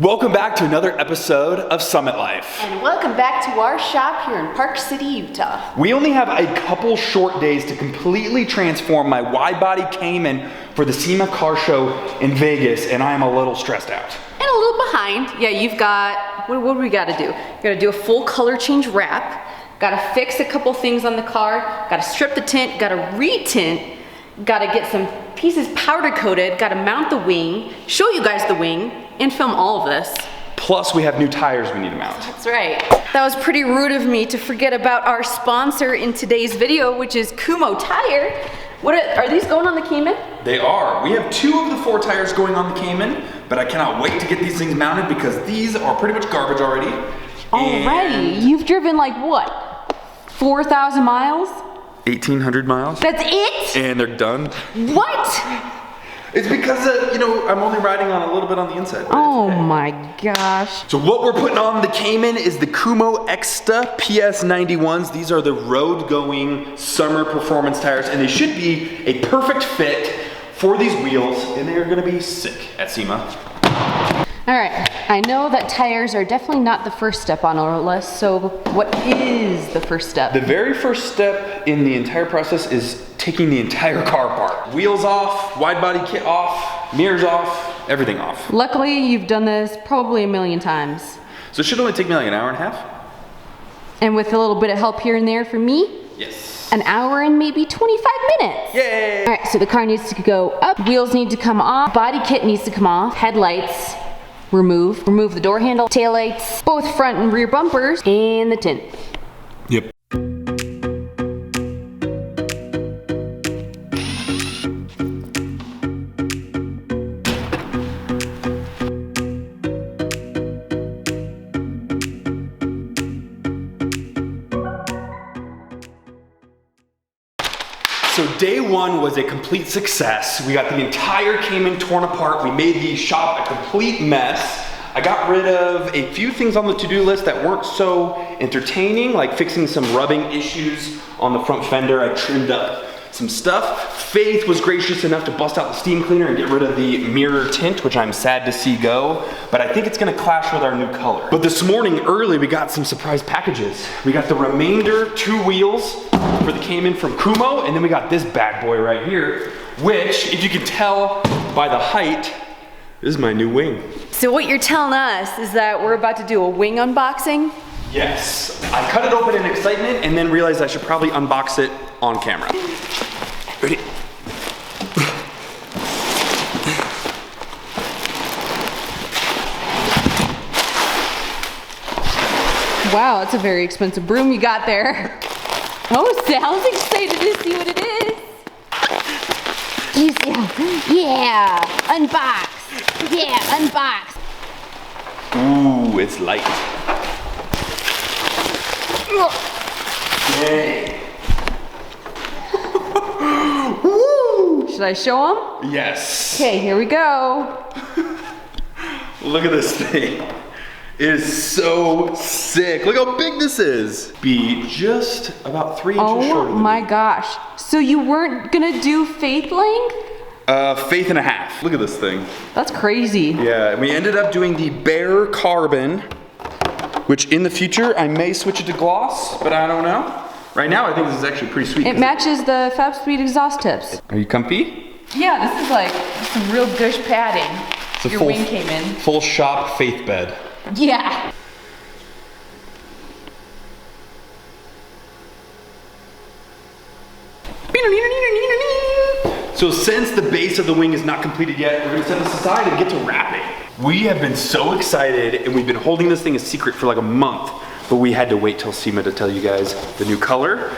Welcome back to another episode of Summit Life. And welcome back to our shop here in Park City, Utah. We only have a couple short days to completely transform my Widebody Cayman for the SEMA car show in Vegas, and I am a little stressed out. And a little behind. Yeah, you've got, what do we gotta do? You gotta do a full color change wrap, gotta fix a couple things on the car, gotta strip the tint, gotta re-tint, gotta get some pieces powder coated, gotta mount the wing, show you guys the wing, and film all of this. Plus, we have new tires we need to mount. That's right. That was pretty rude of me to forget about our sponsor in today's video, which is Kumho Tire. Are these going on the Cayman? They are. We have 2 of the 4 tires going on the Cayman, but I cannot wait to get these things mounted because these are pretty much garbage already. Already? You've driven like what? 4,000 miles? 1,800 miles. That's it? And they're done. What? It's because, I'm only riding on a little bit on the inside. Oh my gosh. So what we're putting on the Cayman is the Kumho Ecsta PS91s. These are the road-going summer performance tires, and they should be a perfect fit for these wheels, and they are gonna be sick at SEMA. All right, I know that tires are definitely not the first step on our list, so what is the first step? The very first step in the entire process is taking the entire car apart. Wheels off, wide body kit off, mirrors off, everything off. Luckily, you've done this probably a million times. So it should only take me like an hour and a half. And with a little bit of help here and there from me? Yes. An hour and maybe 25 minutes. Yay! All right, so the car needs to go up, wheels need to come off, body kit needs to come off, headlights, remove the door handle, taillights, both front and rear bumpers, and the tint. Yep. So day 1 was a complete success. We got the entire Cayman torn apart. We made the shop a complete mess. I got rid of a few things on the to-do list that weren't so entertaining, like fixing some rubbing issues on the front fender. I trimmed up some stuff. Faith was gracious enough to bust out the steam cleaner and get rid of the mirror tint, which I'm sad to see go, but I think it's gonna clash with our new color. But this morning early, we got some surprise packages. We got the remainder 2 wheels for the Cayman from Kumho, and then we got this bad boy right here, which, if you can tell by the height, this is my new wing. So what you're telling us is that we're about to do a wing unboxing? Yes. I cut it open in excitement and then realized I should probably unbox it on camera. Ready? Wow, that's a very expensive broom you got there. Oh, sounds excited to see what it is. Yeah, unbox. Yeah, unbox. Ooh, it's light. Yay. Woo! Should I show them? Yes. Okay, here we go. Look at this thing. It is so sick. Look how big this is. Be just about 3 inches shorter Oh than my me. gosh. So you weren't gonna do faith length? Faith and a half. Look at this thing. That's crazy. Yeah, we ended up doing the bare carbon, which in the future I may switch it to gloss, but I don't know. Right now I think this is actually pretty sweet. It matches the Fab Speed exhaust tips. Are you comfy? Yeah, this is like some real gush padding. It's a Your full, wing came in. Full shop faith bed. Yeah. So since the base of the wing is not completed yet, we're gonna set this aside and get to wrapping. We have been so excited and we've been holding this thing a secret for like a month, but we had to wait till SEMA to tell you guys the new color.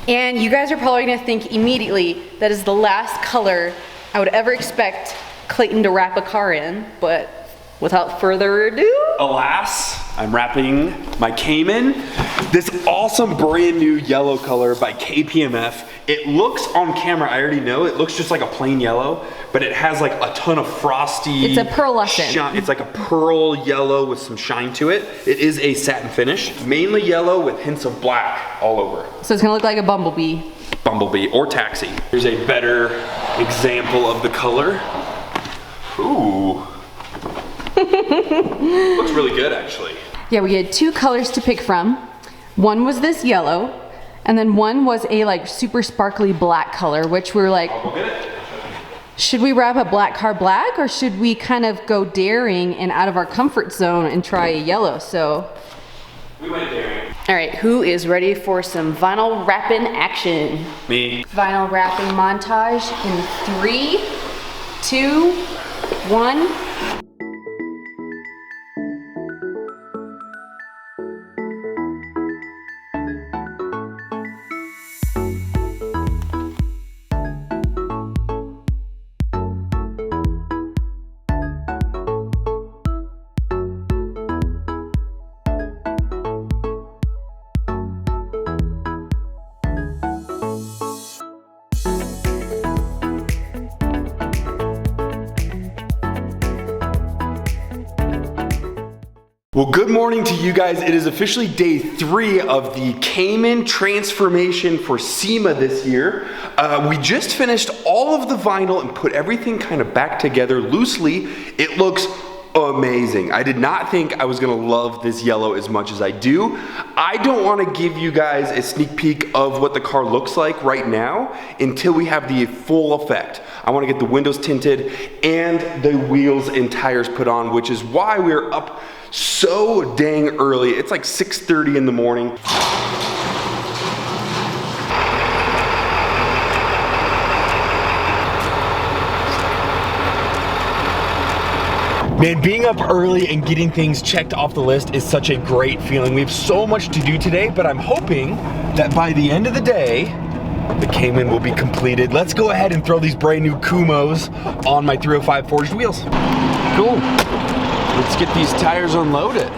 And you guys are probably gonna think immediately that is the last color I would ever expect Clayton to wrap a car in, but without further ado. Alas, I'm wrapping my Cayman. This awesome brand new yellow color by KPMF. It looks on camera, I already know, it looks just like a plain yellow, but it has like a ton of frosty. It's a pearlescent. It's like a pearl yellow with some shine to it. It is a satin finish, mainly yellow with hints of black all over. So it's gonna look like a bumblebee. Bumblebee or taxi. Here's a better example of the color. Ooh. Looks really good, actually. Yeah, we had 2 colors to pick from. One was this yellow, and then one was a like super sparkly black color, which we were like, I'll go get it. should we wrap a black car black, or should we kind of go daring and out of our comfort zone and try a yellow? So We went daring. all right, who is ready for some vinyl wrapping action? Me. Vinyl wrapping montage in 3, 2, 1. Well, good morning to you guys. It is officially day 3 of the Cayman transformation for SEMA this year. We just finished all of the vinyl and put everything kind of back together loosely. It looks amazing. I did not think I was gonna love this yellow as much as I do. I don't wanna give you guys a sneak peek of what the car looks like right now until we have the full effect. I wanna get the windows tinted and the wheels and tires put on, which is why we're up so dang early. It's like 6:30 in the morning. Man, being up early and getting things checked off the list is such a great feeling. We have so much to do today, but I'm hoping that by the end of the day, the Cayman will be completed. Let's go ahead and throw these brand new Kumhos on my 305 forged wheels. Cool. Let's get these tires unloaded.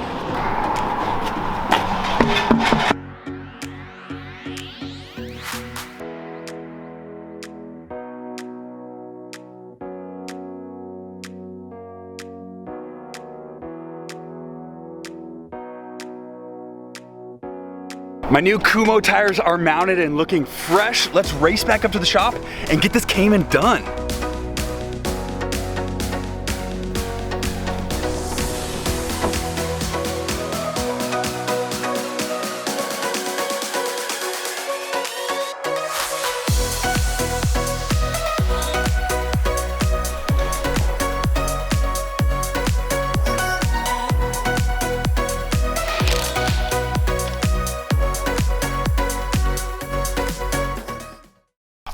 My new Kumho tires are mounted and looking fresh. Let's race back up to the shop and get this Cayman done.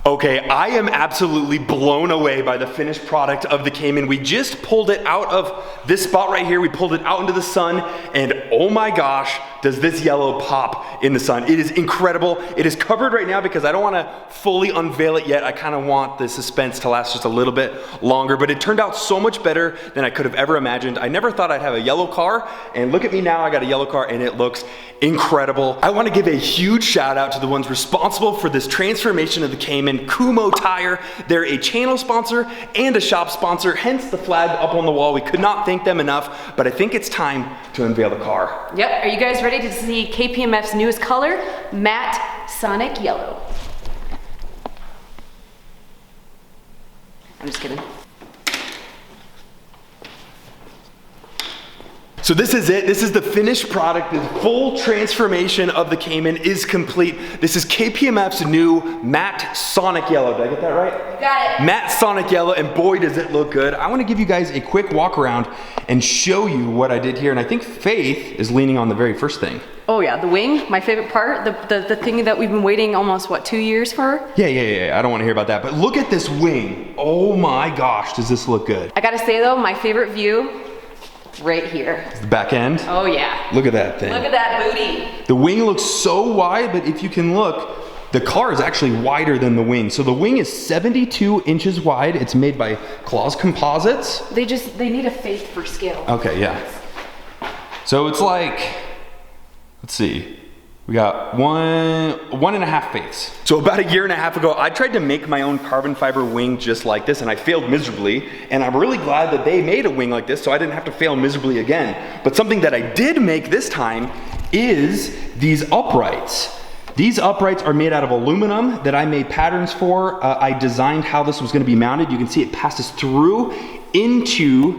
Okay, I am absolutely blown away by the finished product of the Cayman. We just pulled it out of this spot right here. We pulled it out into the sun, and oh my gosh, does this yellow pop in the sun. It is incredible. It is covered right now because I don't want to fully unveil it yet. I kind of want the suspense to last just a little bit longer, but it turned out so much better than I could have ever imagined. I never thought I'd have a yellow car, and look at me now, I got a yellow car and it looks incredible. I want to give a huge shout out to the ones responsible for this transformation of the Cayman, Kumho Tire. They're a channel sponsor and a shop sponsor, hence the flag up on the wall. We could not thank them enough, but I think it's time to unveil the car. Yep, are you guys ready to see KPMF's newest color? Matte Sonic Yellow. I'm just kidding. So this is it. This is the finished product. The full transformation of the Cayman is complete. This is KPMF's new Matte Sonic Yellow. Did I get that right? You got it. Matte Sonic Yellow, and boy does it look good. I want to give you guys a quick walk around and show you what I did here. And I think Faith is leaning on the very first thing. Oh yeah, the wing, my favorite part, the thing that we've been waiting almost, what, 2 years for? Yeah. I don't want to hear about that. But look at this wing. Oh my gosh, does this look good? I gotta say though, my favorite view, right here. The back end? Oh yeah. Look at that thing. Look at that booty. The wing looks so wide, but if you can look, the car is actually wider than the wing. So the wing is 72 inches wide. It's made by Claus Composites. They need a faith for scale. Okay, yeah. So it's like, let's see. We got one and a half faiths. So about a year and a half ago, I tried to make my own carbon fiber wing just like this, and I failed miserably. And I'm really glad that they made a wing like this so I didn't have to fail miserably again. But something that I did make this time is these uprights. These uprights are made out of aluminum that I made patterns for. I designed how this was gonna be mounted. You can see it passes through into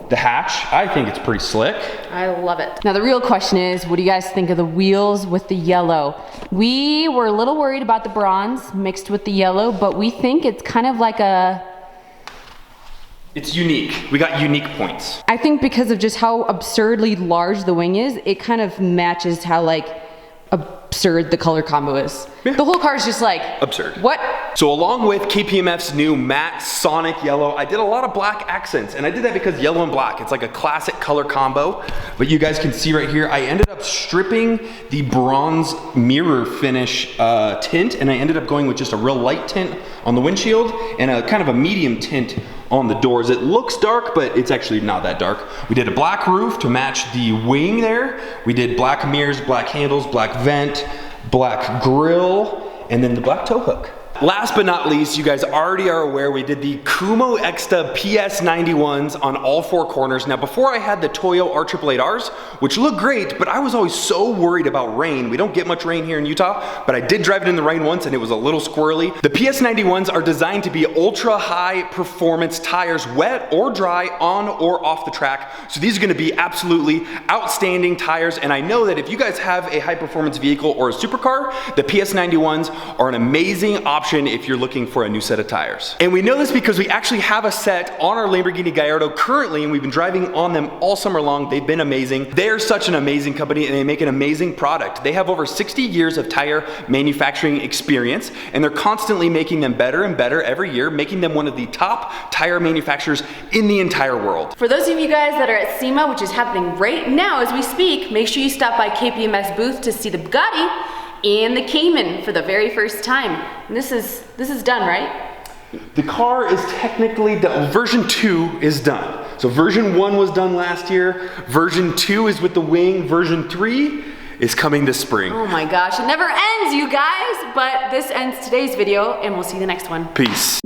the hatch. I think it's pretty slick. I love it. Now the real question is, what do you guys think of the wheels with the yellow? We were a little worried about the bronze mixed with the yellow, but we think it's kind of like it's unique. We got unique points. I think because of just how absurdly large the wing is, it kind of matches how like absurd the color combo is. Yeah. The whole car is just like absurd. What? So along with KPMF's new matte Sonic yellow, I did a lot of black accents, and I did that because yellow and black, it's like a classic color combo. But you guys can see right here, I ended up stripping the bronze mirror finish tint, and I ended up going with just a real light tint on the windshield and a kind of a medium tint on the doors. It looks dark, but it's actually not that dark. We did a black roof to match the wing there. We did black mirrors, black handles, black vent, black grille, and then the black tow hook. Last but not least, you guys already are aware we did the Kumho Ecsta PS91s on all four corners. Now before I had the Toyo R888Rs, which look great, but I was always so worried about rain. We don't get much rain here in Utah, but I did drive it in the rain once and it was a little squirrely. The PS91s are designed to be ultra high performance tires, wet or dry, on or off the track. So these are gonna be absolutely outstanding tires, and I know that if you guys have a high performance vehicle or a supercar, the PS91s are an amazing option if you're looking for a new set of tires. And we know this because we actually have a set on our Lamborghini Gallardo currently, and we've been driving on them all summer long. They've been amazing. They're such an amazing company, and they make an amazing product. They have over 60 years of tire manufacturing experience, and they're constantly making them better and better every year, making them one of the top tire manufacturers in the entire world. For those of you guys that are at SEMA, which is happening right now as we speak, make sure you stop by KPMS booth to see the Bugatti and the Cayman for the very first time. And this is done, right? The car is technically done. Version 2 is done. So version 1 was done last year. Version 2 is with the wing. Version 3 is coming this spring. Oh my gosh, it never ends, you guys. But this ends today's video, and we'll see you in the next one. Peace.